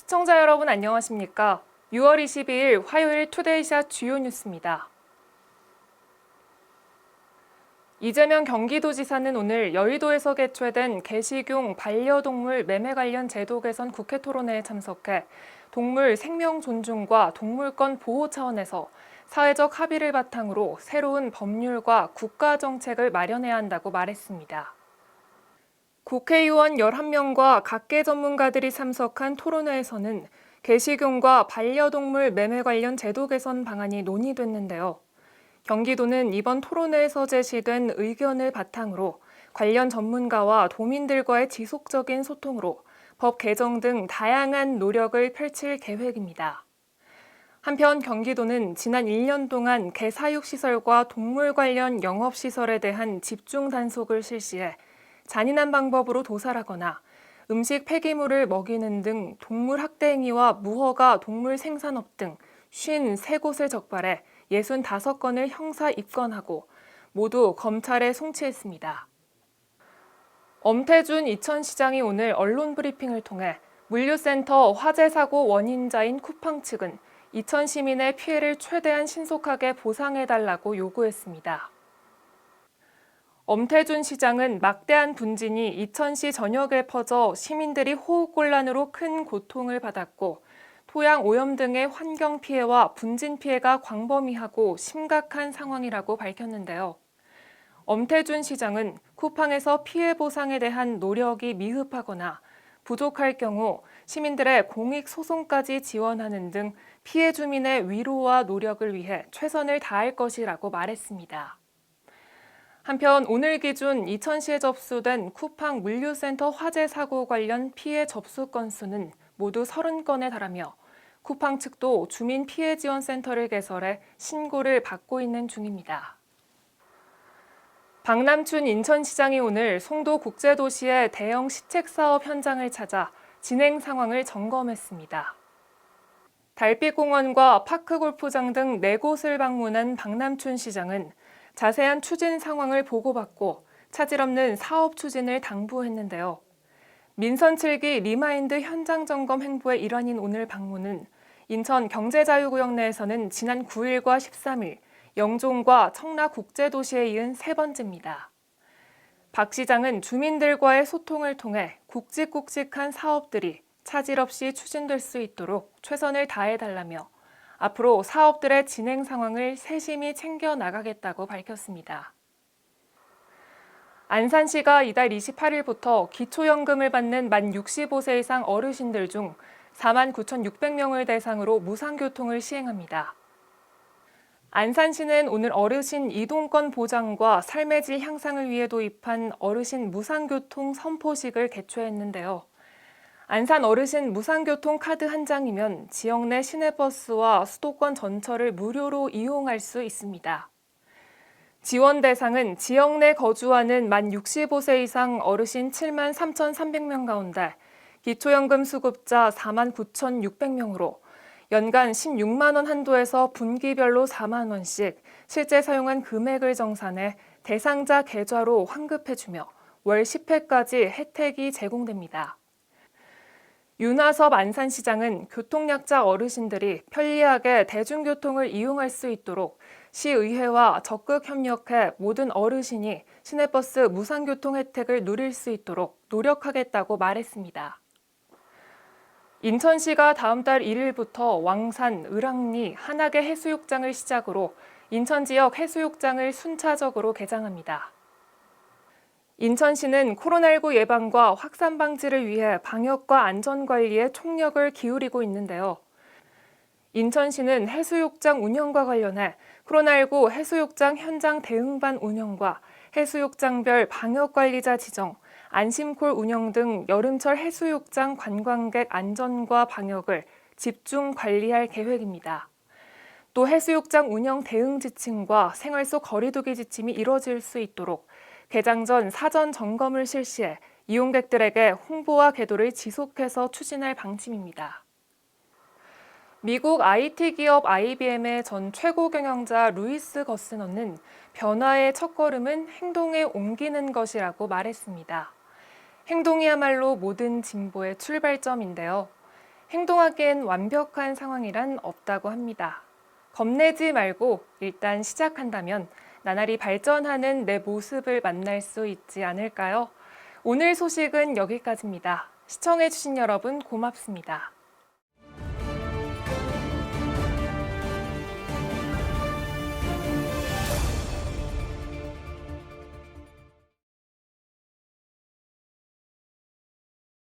시청자 여러분 안녕하십니까? 6월 22일 화요일 투데이샷 주요 뉴스입니다. 이재명 경기도지사는 오늘 여의도에서 개최된 개식용 반려동물 매매 관련 제도 개선 국회 토론회에 참석해 동물 생명 존중과 동물권 보호 차원에서 사회적 합의를 바탕으로 새로운 법률과 국가 정책을 마련해야 한다고 말했습니다. 국회의원 11명과 각계 전문가들이 참석한 토론회에서는 개식용과 반려동물 매매 관련 제도 개선 방안이 논의됐는데요. 경기도는 이번 토론회에서 제시된 의견을 바탕으로 관련 전문가와 도민들과의 지속적인 소통으로 법 개정 등 다양한 노력을 펼칠 계획입니다. 한편 경기도는 지난 1년 동안 개사육시설과 동물 관련 영업시설에 대한 집중 단속을 실시해 잔인한 방법으로 도살하거나 음식 폐기물을 먹이는 등 동물 학대 행위와 무허가 동물 생산업 등 53곳을 적발해 65건을 형사 입건하고 모두 검찰에 송치했습니다. 엄태준 이천시장이 오늘 언론 브리핑을 통해 물류센터 화재 사고 원인자인 쿠팡 측은 이천 시민의 피해를 최대한 신속하게 보상해달라고 요구했습니다. 엄태준 시장은 막대한 분진이 이천시 전역에 퍼져 시민들이 호흡곤란으로 큰 고통을 받았고 토양 오염 등의 환경 피해와 분진 피해가 광범위하고 심각한 상황이라고 밝혔는데요. 엄태준 시장은 쿠팡에서 피해 보상에 대한 노력이 미흡하거나 부족할 경우 시민들의 공익 소송까지 지원하는 등 피해 주민의 위로와 노력을 위해 최선을 다할 것이라고 말했습니다. 한편 오늘 기준 이천시에 접수된 쿠팡 물류센터 화재 사고 관련 피해 접수 건수는 모두 30건에 달하며 쿠팡 측도 주민 피해 지원센터를 개설해 신고를 받고 있는 중입니다. 박남춘 인천시장이 오늘 송도 국제도시의 대형 시책 사업 현장을 찾아 진행 상황을 점검했습니다. 달빛공원과 파크골프장 등 4곳을 방문한 박남춘 시장은 자세한 추진 상황을 보고받고 차질 없는 사업 추진을 당부했는데요. 민선 7기 리마인드 현장 점검 행보의 일환인 오늘 방문은 인천 경제자유구역 내에서는 지난 9일과 13일, 영종과 청라국제도시에 이은 세 번째입니다. 박 시장은 주민들과의 소통을 통해 굵직굵직한 사업들이 차질 없이 추진될 수 있도록 최선을 다해달라며 앞으로 사업들의 진행 상황을 세심히 챙겨나가겠다고 밝혔습니다. 안산시가 이달 28일부터 기초연금을 받는 만 65세 이상 어르신들 중 49,600명을 대상으로 무상교통을 시행합니다. 안산시는 오늘 어르신 이동권 보장과 삶의 질 향상을 위해 도입한 어르신 무상교통 선포식을 개최했는데요. 안산 어르신 무상교통 카드 한 장이면 지역 내 시내버스와 수도권 전철을 무료로 이용할 수 있습니다. 지원 대상은 지역 내 거주하는 만 65세 이상 어르신 7만 3,300명 가운데 기초연금 수급자 4만 9,600명으로 연간 16만 원 한도에서 분기별로 4만 원씩 실제 사용한 금액을 정산해 대상자 계좌로 환급해주며 월 10회까지 혜택이 제공됩니다. 윤하섭 안산시장은 교통약자 어르신들이 편리하게 대중교통을 이용할 수 있도록 시의회와 적극 협력해 모든 어르신이 시내버스 무상교통 혜택을 누릴 수 있도록 노력하겠다고 말했습니다. 인천시가 다음 달 1일부터 왕산, 을왕리, 한악의 해수욕장을 시작으로 인천 지역 해수욕장을 순차적으로 개장합니다. 인천시는 코로나19 예방과 확산 방지를 위해 방역과 안전관리에 총력을 기울이고 있는데요. 인천시는 해수욕장 운영과 관련해 코로나19 해수욕장 현장 대응반 운영과 해수욕장별 방역관리자 지정, 안심콜 운영 등 여름철 해수욕장 관광객 안전과 방역을 집중 관리할 계획입니다. 또 해수욕장 운영 대응 지침과 생활 속 거리 두기 지침이 이뤄질 수 있도록 개장 전 사전 점검을 실시해 이용객들에게 홍보와 계도를 지속해서 추진할 방침입니다. 미국 IT 기업 IBM의 전 최고 경영자 루이스 거스너는 변화의 첫걸음은 행동에 옮기는 것이라고 말했습니다. 행동이야말로 모든 진보의 출발점인데요. 행동하기엔 완벽한 상황이란 없다고 합니다. 겁내지 말고 일단 시작한다면 나날이 발전하는 내 모습을 만날 수 있지 않을까요? 오늘 소식은 여기까지입니다. 시청해주신 여러분 고맙습니다.